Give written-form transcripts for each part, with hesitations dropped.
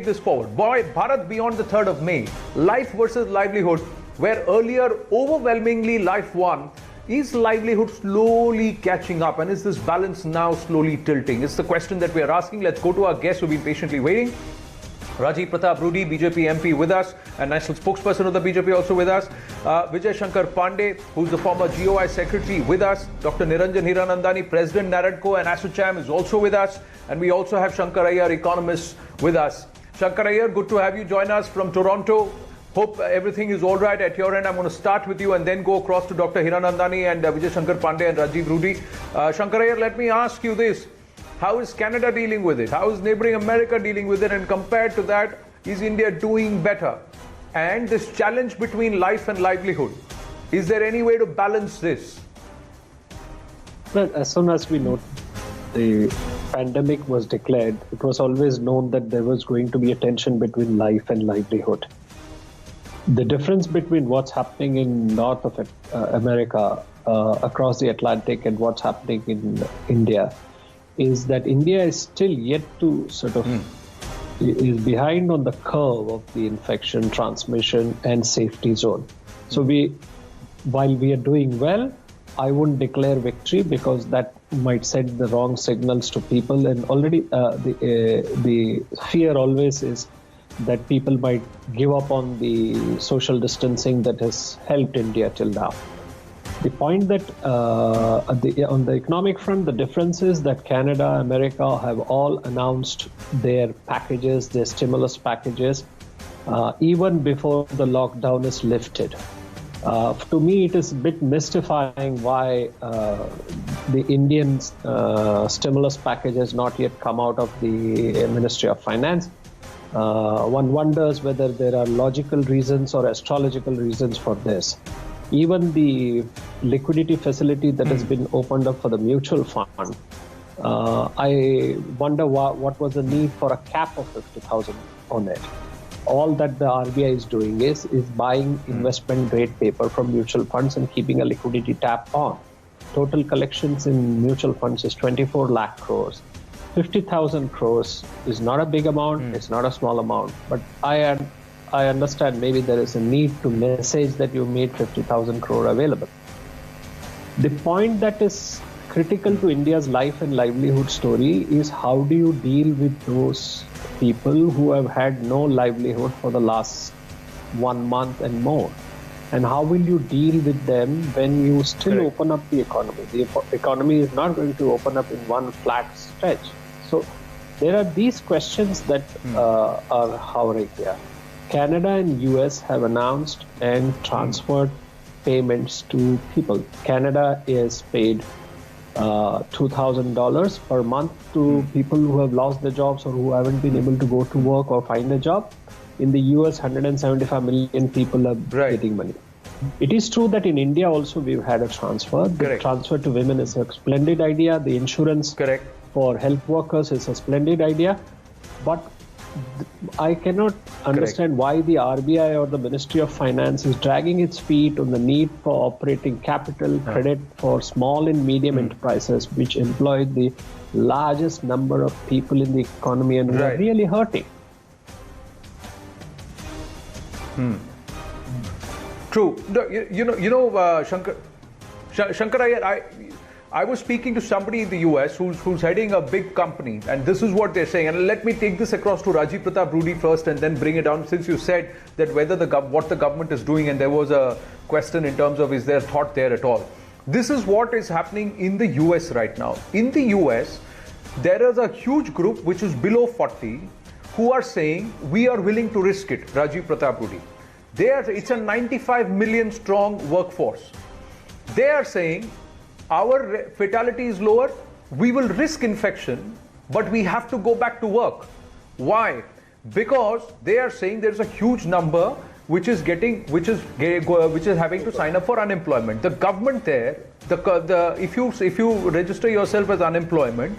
this forward. Boy, Bharat Beyond the 3rd of May, life versus livelihood, where earlier overwhelmingly life won, is livelihood slowly catching up, and is this balance now slowly tilting? It's the question that we are asking. Let's go to our guests who've been patiently waiting. Rajiv Pratap Rudy, BJP MP with us and national spokesperson of the BJP also with us. Vijay Shankar Pandey, who's the former GOI secretary with us. Dr. Niranjan Hiranandani, President NAREDCO and ASSOCHAM is also with us. And we also have Shankar Iyer, economist, with us. Shankar Iyer, good to have you join us from Toronto. Hope everything is all right at your end. I'm going to start with you and then go across to Dr. Hiranandani and Vijay Shankar Pandey and Rajiv Rudy. Shankar Iyer, let me ask you this. How is Canada dealing with it? How is neighboring America dealing with it? And compared to that, is India doing better? And this challenge between life and livelihood, is there any way to balance this? Well, as soon as we know the pandemic was declared, it was always known that there was going to be a tension between life and livelihood. The difference between what's happening in north of America, across the Atlantic, and what's happening in India is that India is still yet to sort of is behind on the curve of the infection, transmission, and safety zone. So while we are doing well, I wouldn't declare victory because that might send the wrong signals to people. And already the fear always is that people might give up on the social distancing that has helped India till now. The point that on the economic front, the difference is that Canada, America have all announced their packages, their stimulus packages, even before the lockdown is lifted. To me, it is a bit mystifying why the Indian stimulus package has not yet come out of the Ministry of Finance. One wonders whether there are logical reasons or astrological reasons for this. Even the liquidity facility that has been opened up for the mutual fund, I wonder what was the need for a cap of 50,000 on it. All that the RBI is doing is buying investment grade paper from mutual funds and keeping a liquidity tap on. Total collections in mutual funds is 24 lakh crores. 50,000 crores is not a big amount, it's not a small amount, but I understand maybe there is a need to message that you made 50,000 crore available. The point that is critical to India's life and livelihood story is how do you deal with those people who have had no livelihood for the last 1 month and more? And how will you deal with them when you still open up the economy? The economy is not going to open up in one flat stretch. So there are these questions that are hovering here. Canada and US have announced and transferred payments to people. Canada is paid $2,000 per month to people who have lost their jobs or who haven't been able to go to work or find a job. In the US, 175 million people are getting money. It is true that in India also we've had a transfer. The transfer to women is a splendid idea. The insurance for health workers is a splendid idea. But I cannot understand why the RBI or the Ministry of Finance is dragging its feet on the need for operating capital credit for small and medium enterprises, which employ the largest number of people in the economy and who are really hurting. True. Shankar Iyer, I was speaking to somebody in the US who's heading a big company, and this is what they're saying. And let me take this across to Rajiv Pratap Rudy first and then bring it down, since you said that whether what the government is doing, and there was a question in terms of is there thought there at all. This is what is happening in the US right now. In the US, there is a huge group which is below 40 who are saying we are willing to risk it, Rajiv Pratap Rudy. It's a 95 million strong workforce. They are saying our fatality is lower, we will risk infection, but we have to go back to work. Why? Because they are saying there's a huge number which is having to sign up for unemployment. The government there, if you register yourself as unemployed,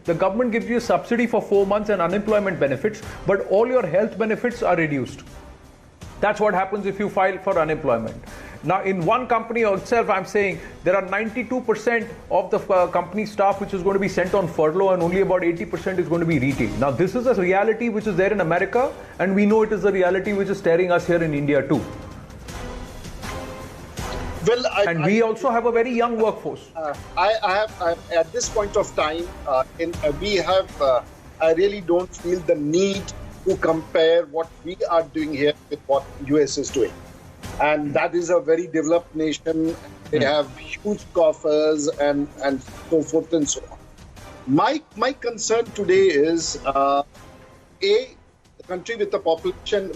the government gives you a subsidy for 4 months and unemployment benefits, but all your health benefits are reduced. That's what happens if you file for unemployment. Now, in one company itself, I'm saying there are 92% of the company staff which is going to be sent on furlough, and only about 80% is going to be retained. Now, this is a reality which is there in America, and we know it is a reality which is staring us here in India too. Well, we also have a very young workforce. I at this point of time, I really don't feel the need to compare what we are doing here with what US is doing. And that is a very developed nation. They have huge coffers and so forth and so on. My concern today is, the country with the population,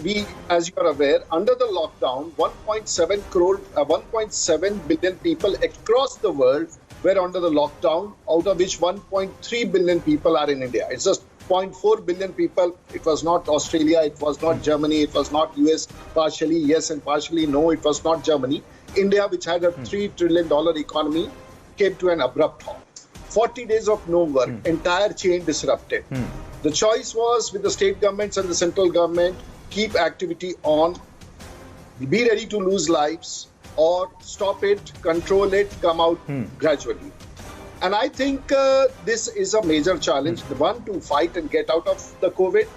as you are aware, under the lockdown, 1.7 billion people across the world were under the lockdown, out of which 1.3 billion people are in India. It's just 0.4 billion people. It was not Australia, it was not Germany, it was not US, partially yes and partially no, it was not Germany. India, which had a $3 trillion economy, came to an abrupt halt. 40 days of no work, entire chain disrupted. The choice was with the state governments and the central government, keep activity on, be ready to lose lives, or stop it, control it, come out gradually. And I think this is a major challenge. One, to fight and get out of the COVID,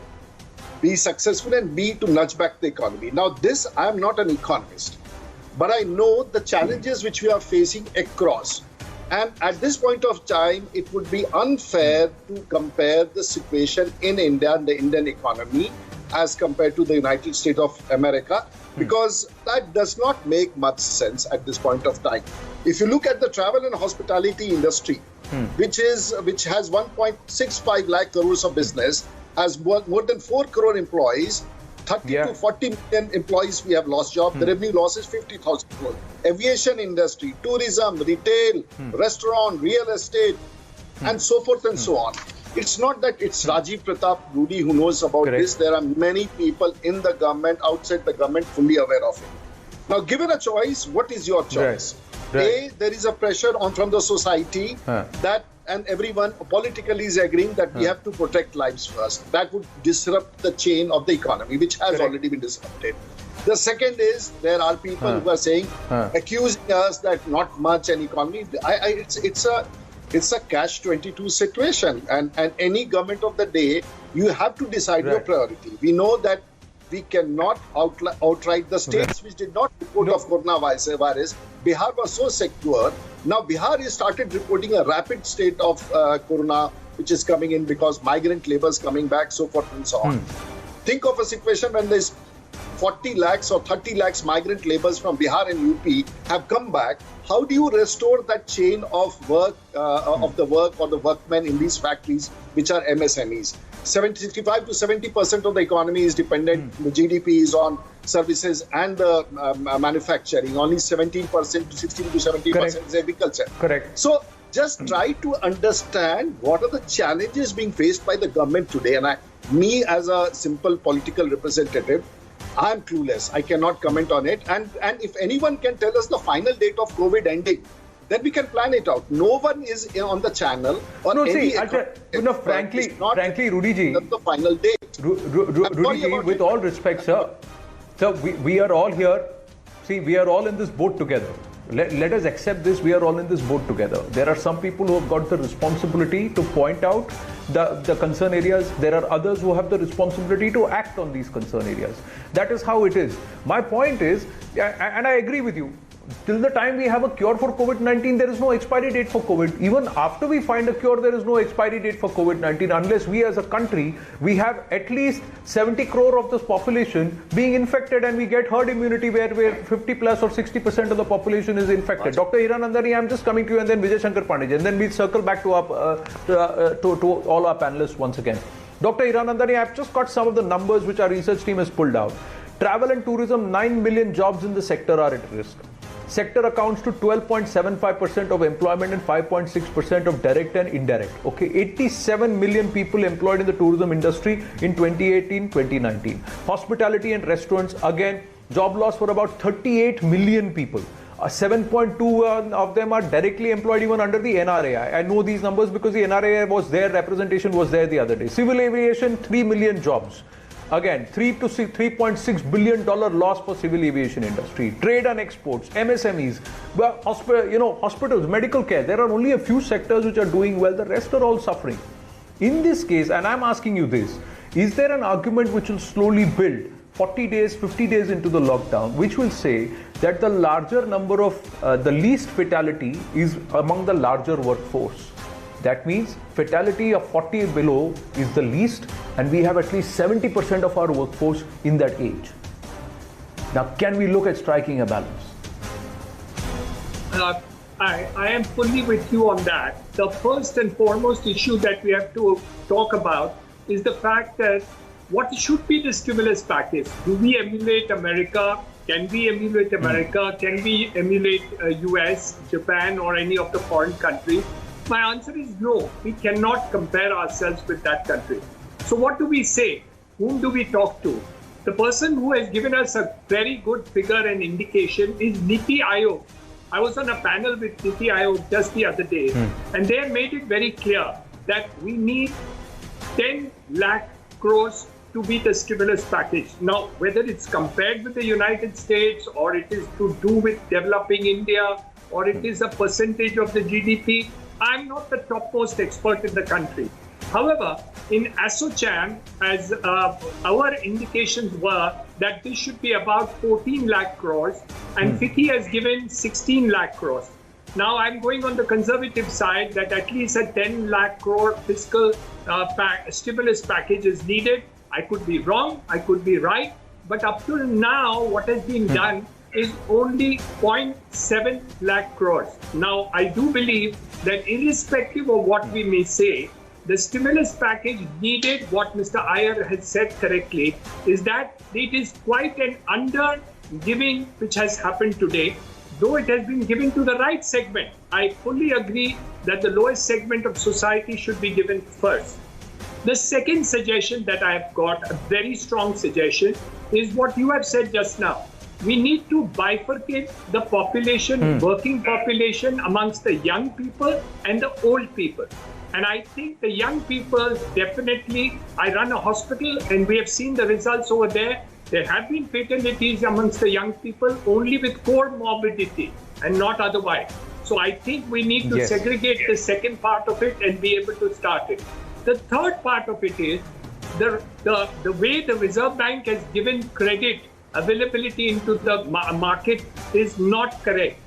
be successful, and B, to nudge back the economy. Now, this, I am not an economist, but I know the challenges which we are facing across. And at this point of time, it would be unfair to compare the situation in India and the Indian economy as compared to the United States of America, because that does not make much sense at this point of time. If you look at the travel and hospitality industry, which has 1.65 lakh crores of business, has more than 4 crore employees, 30 to 40 million employees we have lost job. The revenue loss is 50,000 crore. Aviation industry, tourism, retail, restaurant, real estate, and so forth and so on. It's not that it's Rajiv Pratap Rudy who knows about this. There are many people in the government, outside the government, fully aware of it. Now, given a choice, what is your choice? Right. There is a pressure from the society that, and everyone politically is agreeing that we have to protect lives first. That would disrupt the chain of the economy, which has already been disrupted. The second is, there are people who are saying, accusing us that not much an economy. It's a catch-22 situation, and any government of the day, you have to decide your priority. We know that we cannot outright the states which did not report of coronavirus. Bihar was so secure. Now Bihar has started reporting a rapid state of corona, which is coming in because migrant labor is coming back, so forth and so on. Think of a situation when there's 40 lakhs or 30 lakhs migrant laborers from Bihar and UP have come back. How do you restore that chain of work, of the work or the workmen in these factories, which are MSMEs? 65 to 70% of the economy is dependent, the GDP is on services and manufacturing. Only 17% to 16 to 70% is agriculture. Correct. So just try to understand what are the challenges being faced by the government today. And me as a simple political representative, I'm clueless. I cannot comment on it. And if anyone can tell us the final date of COVID ending, then we can plan it out. No one is on the channel. Or frankly, Rudy ji, that's the final date. Rudy ji, with all respect, sir, we are all here. See, we are all in this boat together. Let us accept this. We are all in this boat together. There are some people who have got the responsibility to point out the concern areas. There are others who have the responsibility to act on these concern areas. That is how it is. My point is, and I agree with you, till the time we have a cure for COVID-19, there is no expiry date for COVID. Even after we find a cure, there is no expiry date for COVID-19 unless we as a country, we have at least 70 crore of this population being infected and we get herd immunity where 50 plus or 60% of the population is infected. Dr. Hiranandani, I'm just coming to you, and then Vijay Shankar Pandey, and then we'll circle back to all our panelists once again. Dr. Hiranandani, I've just got some of the numbers which our research team has pulled out. Travel and tourism, 9 million jobs in the sector are at risk. Sector accounts to 12.75% of employment and 5.6% of direct and indirect. Okay, 87 million people employed in the tourism industry in 2018-2019. Hospitality and restaurants, again, job loss for about 38 million people. 7.2 of them are directly employed even under the NRAI. I know these numbers because the NRAI was there, representation was there the other day. Civil aviation, 3 million jobs. Again, $3.6 billion loss for civil aviation industry, trade and exports, MSMEs, hospitals, medical care. There are only a few sectors which are doing well. The rest are all suffering. In this case, and I'm asking you this, is there an argument which will slowly build 40 days, 50 days into the lockdown, which will say that the larger number of, the least fatality is among the larger workforce? That means fatality of 40 below is the least, and we have at least 70% of our workforce in that age. Now, can we look at striking a balance? I am fully with you on that. The first and foremost issue that we have to talk about is the fact that what should be the stimulus package? Do we emulate America? Can we emulate America? Can we emulate US, Japan, or any of the foreign countries? My answer is no. We cannot compare ourselves with that country. So what do we say? Whom do we talk to? The person who has given us a very good figure and indication is Niti Aayog. I was on a panel with Niti Aayog just the other day, and they have made it very clear that we need 10 lakh crores to be the stimulus package. Now, whether it's compared with the United States, or it is to do with developing India, or it is a percentage of the GDP, I'm not the topmost expert in the country. However, in ASSOCHAM, as our indications were that this should be about 14 lakh crores, and FICCI has given 16 lakh crores. Now I'm going on the conservative side that at least a 10 lakh crore fiscal stimulus package is needed. I could be wrong, I could be right, but up till now, what has been done is only 0.7 lakh crores. Now, I do believe that irrespective of what we may say, the stimulus package needed, what Mr. Iyer has said correctly, is that it is quite an under-giving which has happened today, though it has been given to the right segment. I fully agree that the lowest segment of society should be given first. The second suggestion that I have got, a very strong suggestion, is what you have said just now. We need to bifurcate the population, working population, amongst the young people and the old people. And I think the young people definitely, I run a hospital and we have seen the results over there. There have been fatalities amongst the young people only with comorbidity and not otherwise. So I think we need to segregate the second part of it and be able to start it. The third part of it is the way the Reserve Bank has given credit availability into the market is not correct.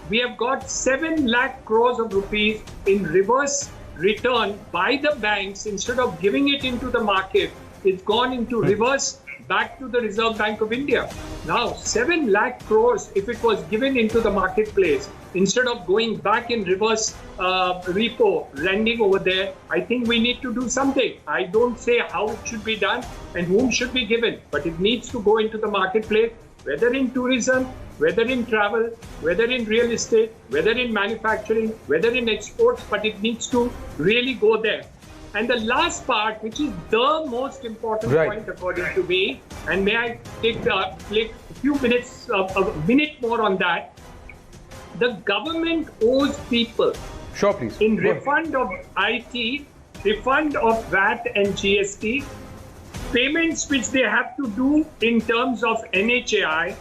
We have got 7 lakh crores of rupees in reverse return by the banks. Instead of giving it into the market, it's gone into reverse back to the Reserve Bank of India. Now, 7 lakh crores, if it was given into the marketplace, instead of going back in reverse repo, lending over there, I think we need to do something. I don't say how it should be done and whom should be given, but it needs to go into the marketplace, whether in tourism, whether in travel, whether in real estate, whether in manufacturing, whether in exports, but it needs to really go there. And the last part, which is the most important point according to me, and may I take a few minutes, a minute more on that. The government owes people in refund of IT, refund of VAT and GST, payments which they have to do in terms of NHAI,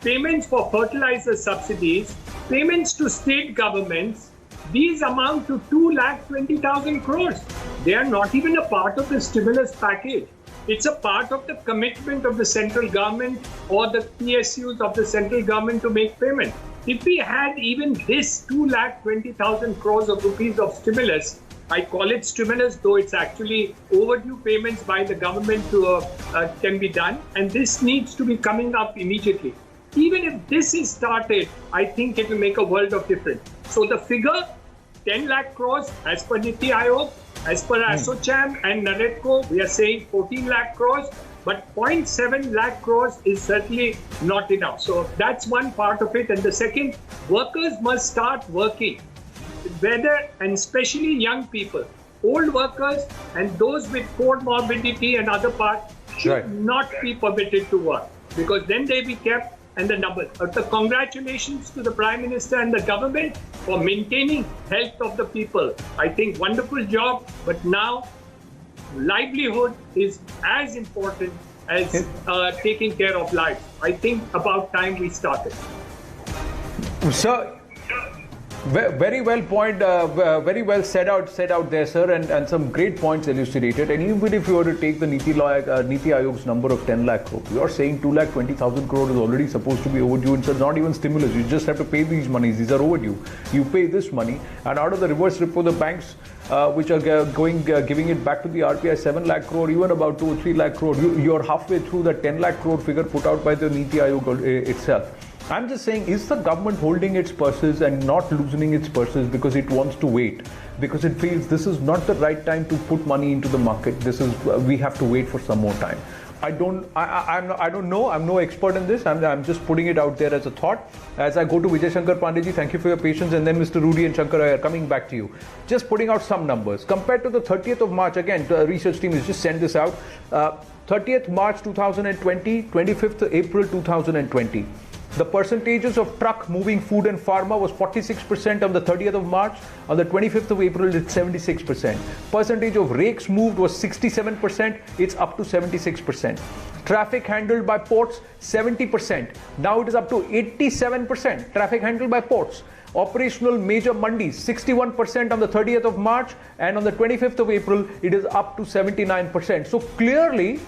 payments for fertilizer subsidies, payments to state governments. These amount to 2,20,000 crores. They are not even a part of the stimulus package. It's a part of the commitment of the central government or the PSUs of the central government to make payment. If we had even this 2,20,000 crores of rupees of stimulus, I call it stimulus, though it's actually overdue payments by the government can be done, and this needs to be coming up immediately. Even if this is started, I think it will make a world of difference. So the figure, 10 lakh crores, as per Niti Aayog, as per ASSOCHAM and NAREDCO, we are saying 14 lakh crores, but 0.7 lakh crores is certainly not enough. So that's one part of it. And the second, workers must start working, whether, and especially young people, old workers and those with comorbidity and other parts should not be permitted to work, because then they be kept. And the number. So congratulations to the Prime Minister and the government for maintaining health of the people. I think wonderful job, but now livelihood is as important as taking care of life. I think about time we started. Sir, very well very well said out there, sir, and some great points elucidated. And even if you were to take the Niti Aayog's number of 10 lakh crore, you are saying 2,20,000 crore is already supposed to be overdue. It's not even stimulus. You just have to pay these monies. These are overdue. You pay this money, and out of the reverse repo, the banks which are giving it back to the RBI 7 lakh crore, even about 2 or 3 lakh crore, you're halfway through the 10 lakh crore figure put out by the Niti Aayog itself. I'm just saying, is the government holding its purses and not loosening its purses because it wants to wait? Because it feels this is not the right time to put money into the market. We have to wait for some more time. I don't know. I'm no expert in this. I'm just putting it out there as a thought. As I go to Vijay Shankar Pandey, thank you for your patience, and then Mr. Rudy and Shankar are coming back to you. Just putting out some numbers. Compared to the 30th of March, again, the research team has just sent this out. 30th March 2020, 25th April 2020. The percentages of truck moving food and pharma was 46% on the 30th of March. On the 25th of April, it's 76%. Percentage of rakes moved was 67%. It's up to 76%. Traffic handled by ports, 70%. Now it is up to 87%. Traffic handled by ports. Operational major mandis, 61% on the 30th of March. And on the 25th of April, it is up to 79%. So clearly,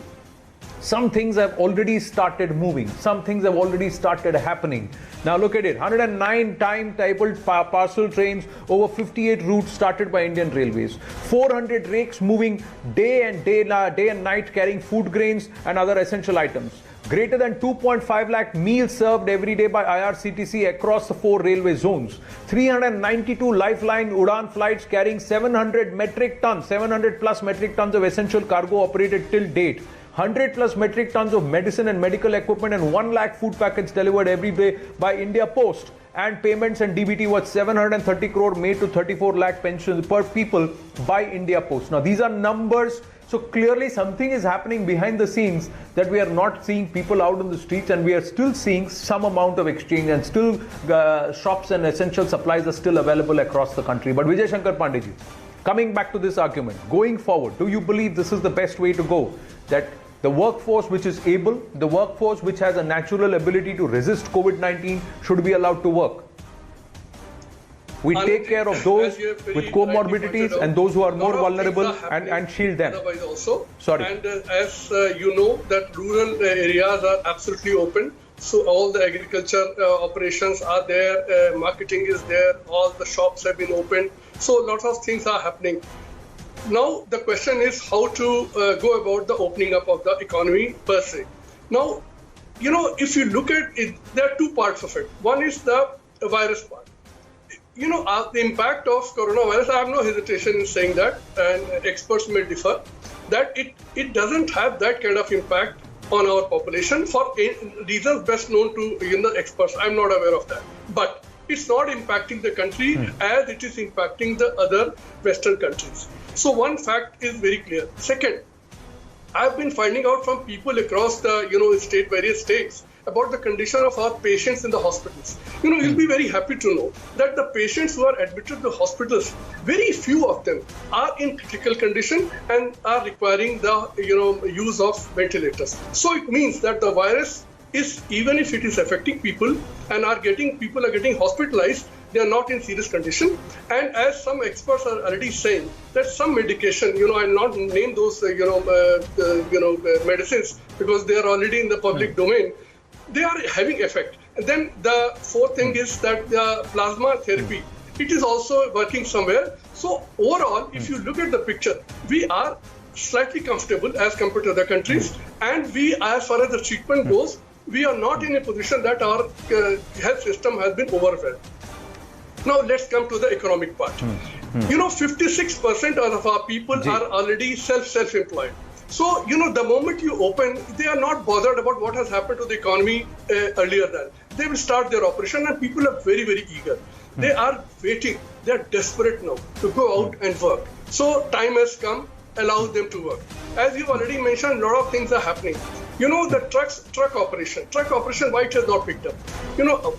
some things have already started moving. Some things have already started happening. Now look at it. 109 time-tabled parcel trains over 58 routes started by Indian Railways. 400 rakes moving day and night carrying food grains and other essential items. Greater than 2.5 lakh meals served every day by IRCTC across the 4 railway zones. 392 Lifeline Udan flights carrying 700 plus metric tons of essential cargo operated till date. 100 plus metric tons of medicine and medical equipment and 1 lakh food packets delivered every day by India Post. And payments and DBT worth 730 crore made to 34 lakh pensions per people by India Post. Now these are numbers. So clearly something is happening behind the scenes that we are not seeing people out on the streets, and we are still seeing some amount of exchange, and still shops and essential supplies are still available across the country. But Vijay Shankar Pandey, coming back to this argument, going forward, do you believe this is the best way to go? That the workforce which is able, the workforce which has a natural ability to resist COVID-19 should be allowed to work? We take care of those with comorbidities and those who are more vulnerable and shield them. Also. Sorry. And as you know, that rural areas are absolutely open. So all the agriculture operations are there, marketing is there, all the shops have been opened. So lots of things are happening. Now the question is how to go about the opening up of the economy per se. Now, you know, if you look at it, there are two parts of it. One is the virus part. You know, the impact of coronavirus, I have no hesitation in saying that, and experts may differ, that it doesn't have that kind of impact on our population for reasons best known to the experts. I'm not aware of that. But it's not impacting the country as it is impacting the other Western countries. So one fact is very clear. Second, I've been finding out from people across the various states about the condition of our patients in the hospitals. You know, you'll be very happy to know that the patients who are admitted to hospitals, very few of them are in critical condition and are requiring the use of ventilators. So it means that the virus is, even if it is affecting people and people are getting hospitalized, they are not in serious condition. And as some experts are already saying, that some medication, I'll not name those medicines because they are already in the public domain, they are having effect. And then the fourth thing is that the plasma therapy, it is also working somewhere. So overall, if you look at the picture, we are slightly comfortable as compared to other countries. And we, as far as the treatment goes, we are not in a position that our health system has been overwhelmed. Now let's come to the economic part. 56% of our people are already self-employed. So, the moment you open, they are not bothered about what has happened to the economy earlier than. They will start their operation and people are very, very eager. They are waiting. They are desperate now to go out and work. So time has come, allow them to work. As you've already mentioned, a lot of things are happening. The truck operation, why it has not picked up?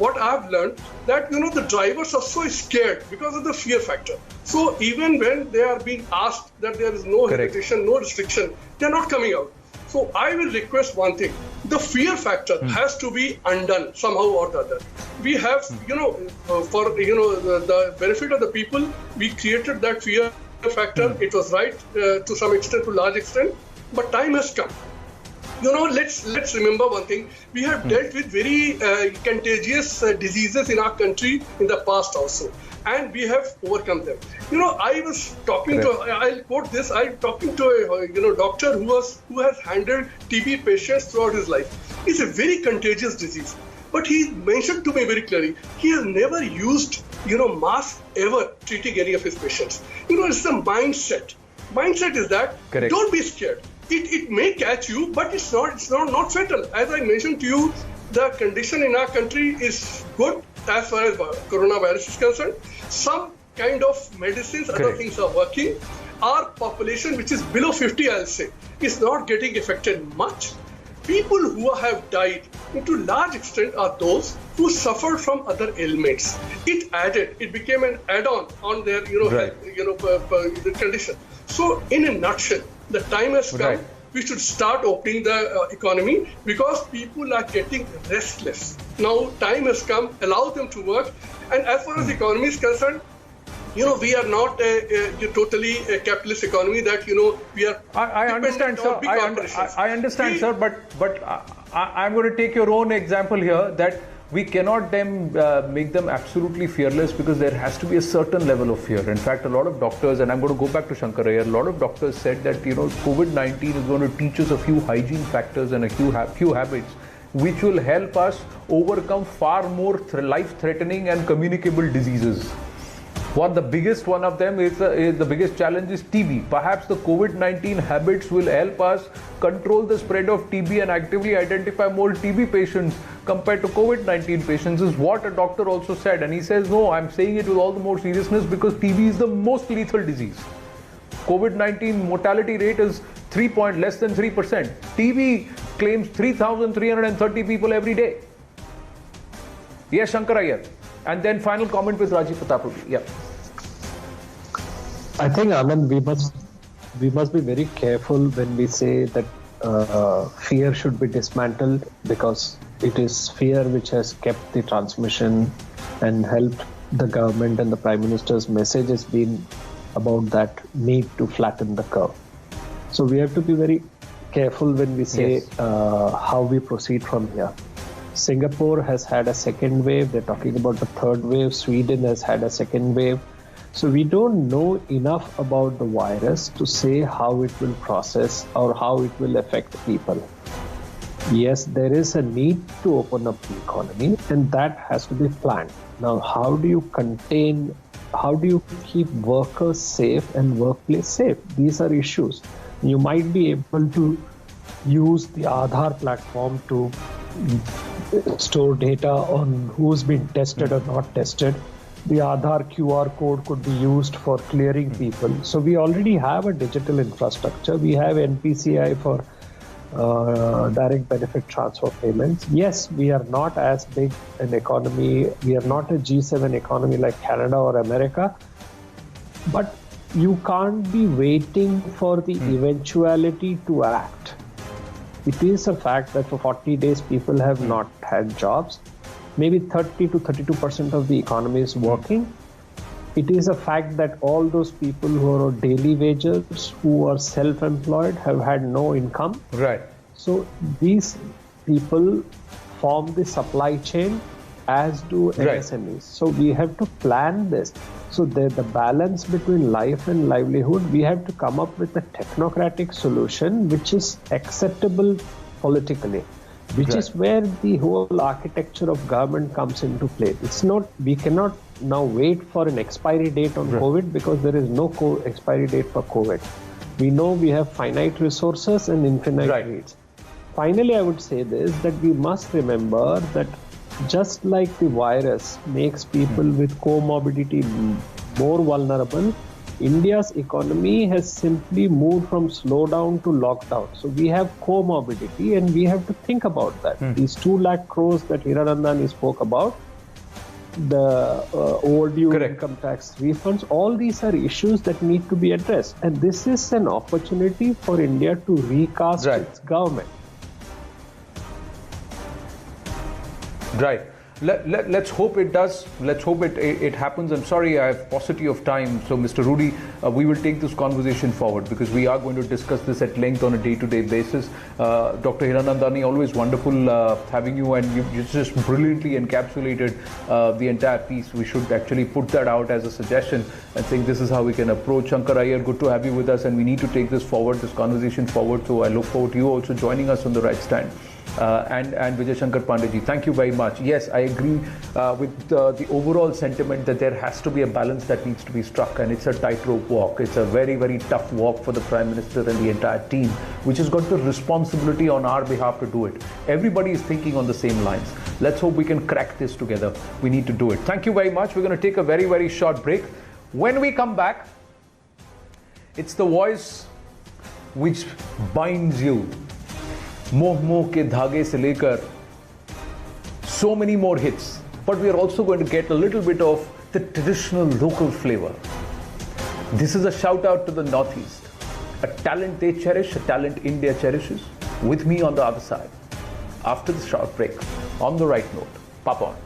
What I've learned that, the drivers are so scared because of the fear factor. So even when they are being asked that there is no hesitation, no restriction, they're not coming out. So I will request one thing. The fear factor has to be undone somehow or the other. We have, for, the benefit of the people, we created that fear factor. It was right to some extent, to large extent, but time has come. Let's remember one thing. We have dealt with very contagious diseases in our country in the past also, and we have overcome them. I was talking I'll quote this. I'm talking to a doctor who has handled TB patients throughout his life. It's a very contagious disease, but he mentioned to me very clearly he has never used mask ever treating any of his patients. It's the mindset. Mindset is that don't be scared. It may catch you, but it's not fatal. As I mentioned to you, the condition in our country is good as far as coronavirus is concerned. Some kind of medicines, other things are working. Our population, which is below 50, I'll say, is not getting affected much. People who have died, to large extent, are those who suffered from other ailments. It became an add-on on their, the condition. So, in a nutshell, the time has come. We should start opening the economy because people are getting restless. Now, time has come. Allow them to work. And as far as the economy is concerned, we are not a totally a capitalist economy that, we are. I understand, sir. I understand, sir. But I'm going to take your own example here that we cannot then make them absolutely fearless because there has to be a certain level of fear. In fact, a lot of doctors, and I'm going to go back to Shankar Iyer, a lot of doctors said that, COVID-19 is going to teach us a few hygiene factors and a few habits which will help us overcome far more life-threatening and communicable diseases. The biggest one of them is the biggest challenge is TB. Perhaps the COVID-19 habits will help us control the spread of TB and actively identify more TB patients compared to COVID-19 patients, is what a doctor also said. And he says, no, I'm saying it with all the more seriousness because TB is the most lethal disease. COVID-19 mortality rate is less than 3%. TB claims 3,330 people every day. Yes, Shankar Iyer. And then final comment with Rajiv Pratap Rudy. Yeah. I think, Anand, we must be very careful when we say that fear should be dismantled, because it is fear which has kept the transmission and helped the government, and the Prime Minister's message has been about that need to flatten the curve. So we have to be very careful when we say how we proceed from here. Singapore has had a second wave. They're talking about the third wave. Sweden has had a second wave. So we don't know enough about the virus to say how it will process or how it will affect people. Yes, there is a need to open up the economy, and that has to be planned. Now, how do you keep workers safe and workplace safe? These are issues. You might be able to use the Aadhaar platform to store data on who's been tested or not tested. The Aadhaar QR code could be used for clearing people. So we already have a digital infrastructure. We have NPCI for direct benefit transfer payments. Yes, we are not as big an economy. We are not a G7 economy like Canada or America. But you can't be waiting for the eventuality to act. It is a fact that for 40 days people have not had jobs. Maybe 30 to 32% of the economy is working. It is a fact that all those people who are on daily wages, who are self-employed, have had no income. Right. So these people form the supply chain, as do MSMEs. So we have to plan this. So the balance between life and livelihood, we have to come up with a technocratic solution which is acceptable politically, which is where the whole architecture of government comes into play. It's not, we cannot now wait for an expiry date on COVID, because there is no expiry date for COVID. We know we have finite resources and infinite needs. Finally, I would say this, that we must remember that just like the virus makes people with comorbidity more vulnerable, India's economy has simply moved from slowdown to lockdown. So we have comorbidity and we have to think about that. These 2 lakh crores that Hiranandani spoke about, the overdue income tax refunds, all these are issues that need to be addressed. And this is an opportunity for India to recast its government. Right. Let's hope it does. Let's hope it happens. I'm sorry, I have paucity of time. So, Mr. Rudy, we will take this conversation forward because we are going to discuss this at length on a day-to-day basis. Dr. Hiranandani, always wonderful having you, and you just brilliantly encapsulated the entire piece. We should actually put that out as a suggestion and think this is how we can approach. Shankar Iyer, good to have you with us, and we need to take this forward, this conversation forward. So I look forward to you also joining us on the right stand. And Vijay Shankar Pandey, thank you very much. Yes, I agree with the overall sentiment that there has to be a balance that needs to be struck, and it's a tightrope walk. It's a very, very tough walk for the Prime Minister and the entire team, which has got the responsibility on our behalf to do it. Everybody is thinking on the same lines. Let's hope we can crack this together. We need to do it. Thank you very much. We're going to take a very, very short break. When we come back, it's the voice which binds you. मोह मोह के धागे से लेकर so many more hits, but we are also going to get a little bit of the traditional local flavor. This is a shout out to the Northeast, a talent they cherish, a talent India cherishes. With me on the other side, after the short break, on the right note, Papa on.